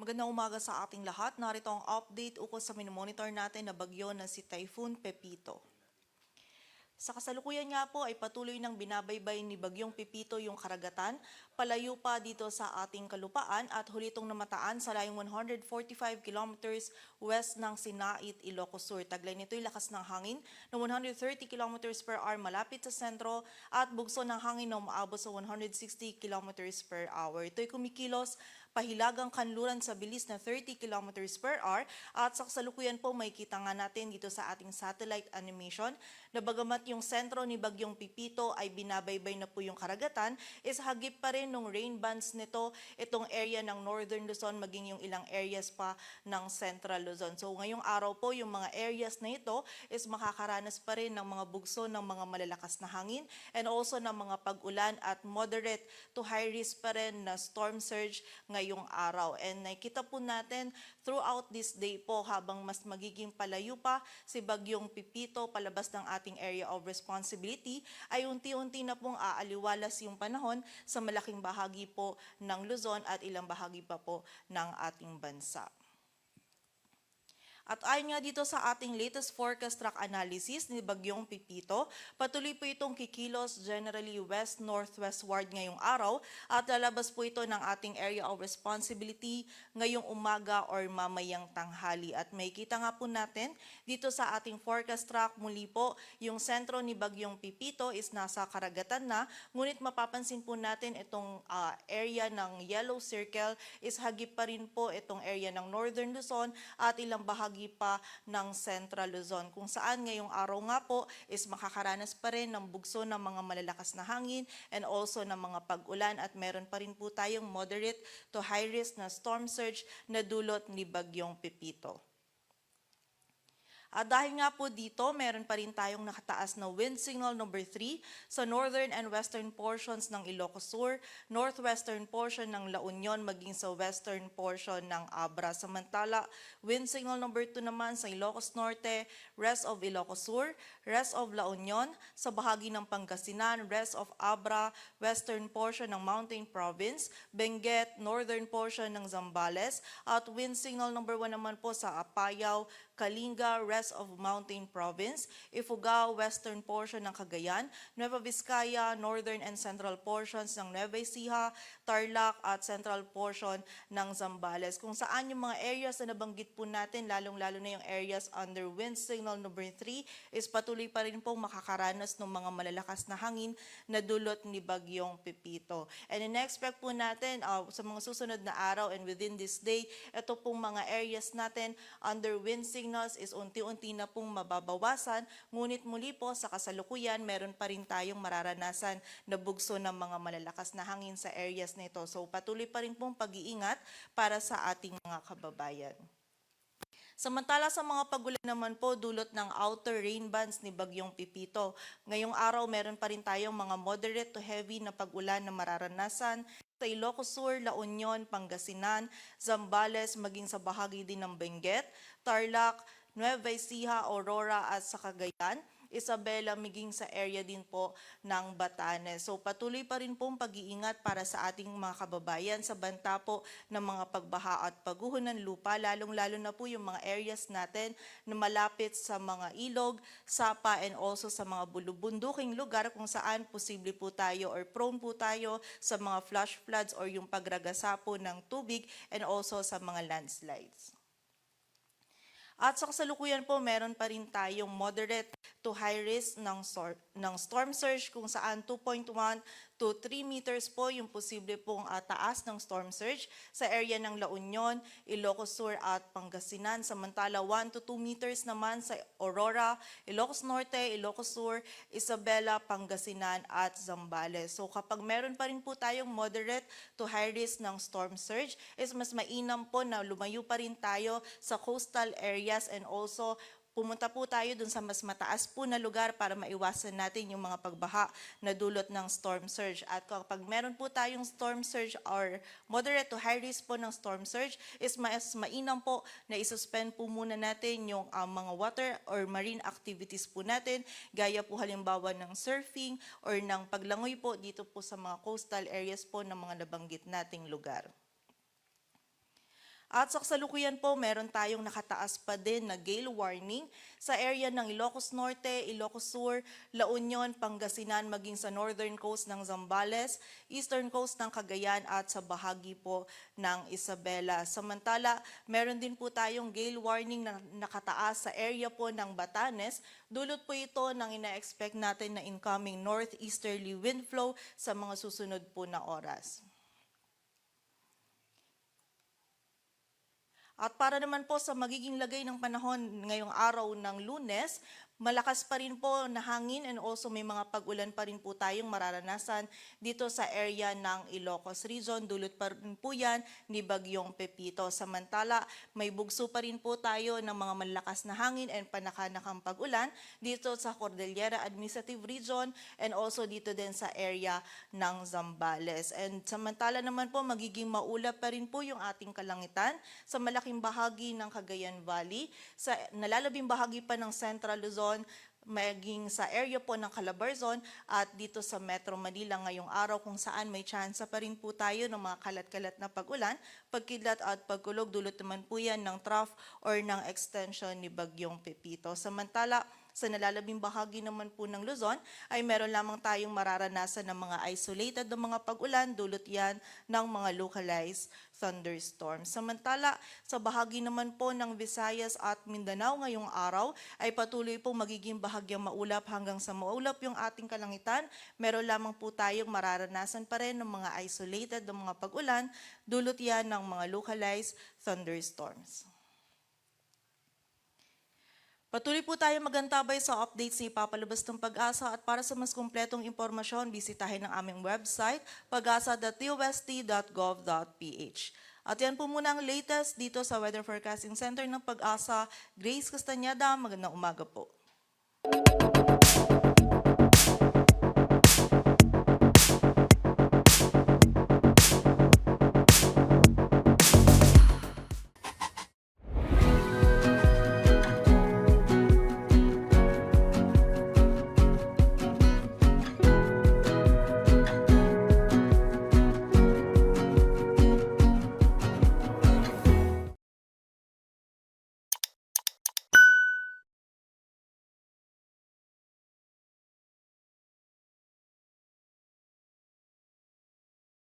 Magandang umaga sa ating lahat. Narito ang update ukol sa minomonitor natin na bagyo na si Typhoon Pepito. Sa kasalukuyan nga po ay patuloy ng binabaybay ni Bagyong Pepito yung karagatan, palayo pa dito sa ating kalupaan at huli itong namataan sa layong 145 kilometers west ng Sinait, Ilocos Sur. Taglay nito'y lakas ng hangin na 130 kilometers per hour malapit sa sentro at bugso ng hangin na umaabot sa 160 kilometers per hour. Ito'y kumikilos pahilagang kanluran sa bilis na 30 kilometers per hour at sa kasalukuyan po may kita nga natin dito sa ating satellite animation na bagamat yung sentro ni Bagyong Pepito ay binabaybay na po yung karagatan, is hagip pa rin ng rain bands nito itong area ng Northern Luzon maging yung ilang areas pa ng Central Luzon. So ngayong araw po yung mga areas na ito is makakaranas pa rin ng mga bugso ng mga malalakas na hangin and also ng mga pag-ulan at moderate to high risk pa rin na storm surge ngayong araw. And nakita po natin throughout this day po habang mas magiging palayo pa si Bagyong Pepito palabas ng ating area of responsibility ay unti-unti na pong aaliwalas yung panahon sa malaking bahagi po ng Luzon at ilang bahagi pa po ng ating bansa. At ayon nga dito sa ating latest forecast track analysis ni Bagyong Pepito, patuloy po itong kikilos generally west-northwestward ngayong araw at lalabas po ito ng ating area of responsibility ngayong umaga or mamayang tanghali. At may kita nga po natin dito sa ating forecast track muli po yung sentro ni Bagyong Pepito is nasa karagatan na, ngunit mapapansin po natin itong area ng yellow circle is hagip pa rin po itong area ng Northern Luzon at ilang bahagi pa ng Central Luzon, kung saan ngayong araw nga po is makakaranas pa rin ng bugso ng mga malalakas na hangin and also ng mga pag-ulan at meron pa rin po tayong moderate to high risk na storm surge na dulot ni Bagyong Pepito. At dahil nga po dito, meron pa rin tayong nakataas na wind signal number 3 sa northern and western portions ng Ilocos Sur, northwestern portion ng La Union, maging sa western portion ng Abra. Samantala, wind signal number 2 naman sa Ilocos Norte, rest of Ilocos Sur, rest of La Union, sa bahagi ng Pangasinan, rest of Abra, western portion ng Mountain Province, Benguet, northern portion ng Zambales, at wind signal number 1 naman po sa Apayao, Kalinga, rest of Mountain Province, Ifugao, western portion ng Cagayan, Nueva Vizcaya, northern and central portions ng Nueva Ecija, Tarlac at central portion ng Zambales. Kung saan yung mga areas na nabanggit po natin, lalong-lalo na yung areas under wind signal number 3, is patuloy pa rin pong makakaranas ng mga malalakas na hangin na dulot ni Bagyong Pepito. And in-expect po natin sa mga susunod na araw and within this day, ito pong mga areas natin under wind signals is unti-unti na pong mababawasan, ngunit muli po sa kasalukuyan meron pa rin tayong mararanasan na bugso ng mga malalakas na hangin sa areas nito. So patuloy pa rin pong pag-iingat para sa ating mga kababayan. Samantala sa mga pagulan naman po dulot ng outer rain bands ni Bagyong Pepito. Ngayong araw meron pa rin tayong mga moderate to heavy na pagulan na mararanasan sa Ilocos Sur, La Union, Pangasinan, Zambales, maging sa bahagi din ng Benguet, Tarlac, Nueva Ecija, Aurora at sa Cagayan, Isabela, maging sa area din po ng Batanes. So patuloy pa rin pong pag-iingat para sa ating mga kababayan sa banta po ng mga pagbaha at pagguho ng lupa, lalong-lalo na po yung mga areas natin na malapit sa mga ilog, sapa and also sa mga bulubunduking lugar kung saan posible po tayo or prone po tayo sa mga flash floods or yung pagragasa po ng tubig and also sa mga landslides. At sa kasalukuyan po, meron pa rin tayong moderate to high risk ng storm surge kung saan 2.1 to 3 meters po yung posible pong taas ng storm surge sa area ng La Union, Ilocos Sur at Pangasinan. Samantala 1 to 2 meters naman sa Aurora, Ilocos Norte, Ilocos Sur, Isabela, Pangasinan at Zambales. So kapag meron pa rin po tayong moderate to high risk ng storm surge, is mas mainam po na lumayo pa rin tayo sa coastal areas and also pumunta po tayo dun sa mas mataas po na lugar para maiwasan natin yung mga pagbaha na dulot ng storm surge. At kapag meron po tayong storm surge or moderate to high risk po ng storm surge, is mas mainam po na isuspend po muna natin yung mga water or marine activities po natin, gaya po halimbawa ng surfing or ng paglangoy po dito po sa mga coastal areas po ng mga nabanggit nating lugar. At sa kasalukuyan po, meron tayong nakataas pa din na gale warning sa area ng Ilocos Norte, Ilocos Sur, La Union, Pangasinan, maging sa northern coast ng Zambales, eastern coast ng Cagayan at sa bahagi po ng Isabela. Samantala, meron din po tayong gale warning na nakataas sa area po ng Batanes. Dulot po ito ng ina-expect natin na incoming northeasterly wind flow sa mga susunod po na oras. At para naman po sa magiging lagay ng panahon ngayong araw ng Lunes, malakas pa rin po na hangin and also may mga pag-ulan pa rin po tayong mararanasan dito sa area ng Ilocos Region. Dulot pa rin po yan ni Bagyong Pepito. Samantala, may bugso pa rin po tayo ng mga malakas na hangin and panakanakang pag-ulan dito sa Cordillera Administrative Region and also dito din sa area ng Zambales. And samantala naman po, magiging maulap pa rin po yung ating kalangitan sa malaking bahagi ng Cagayan Valley, sa nalalabing bahagi pa ng Central Luzon, maging sa area po ng Calabarzon at dito sa Metro Manila ngayong araw kung saan may tsansa pa rin po tayo ng mga kalat-kalat na pag-ulan, pagkidlat at pagkulog. Dulot naman po yan ng trough or ng extension ni Bagyong Pepito. Samantala, sa nalalabing bahagi naman po ng Luzon ay meron lamang tayong mararanasan ng mga isolated na mga pag-ulan, dulot yan ng mga localized thunderstorms. Samantala, sa bahagi naman po ng Visayas at Mindanao ngayong araw ay patuloy po magiging bahagyang maulap hanggang sa maulap yung ating kalangitan. Meron lamang po tayong mararanasan pa rin ng mga isolated na mga pag-ulan, dulot yan ng mga localized thunderstorms. Patuloy po tayo magantabay sa updates ni Papalabas ng Pag-asa at para sa mas kumpletong impormasyon, bisitahin ang aming website pag-asa.tust.gov.ph. At yan po muna ang latest dito sa Weather Forecasting Center ng Pag-asa. Grace Castañeda, magandang umaga po.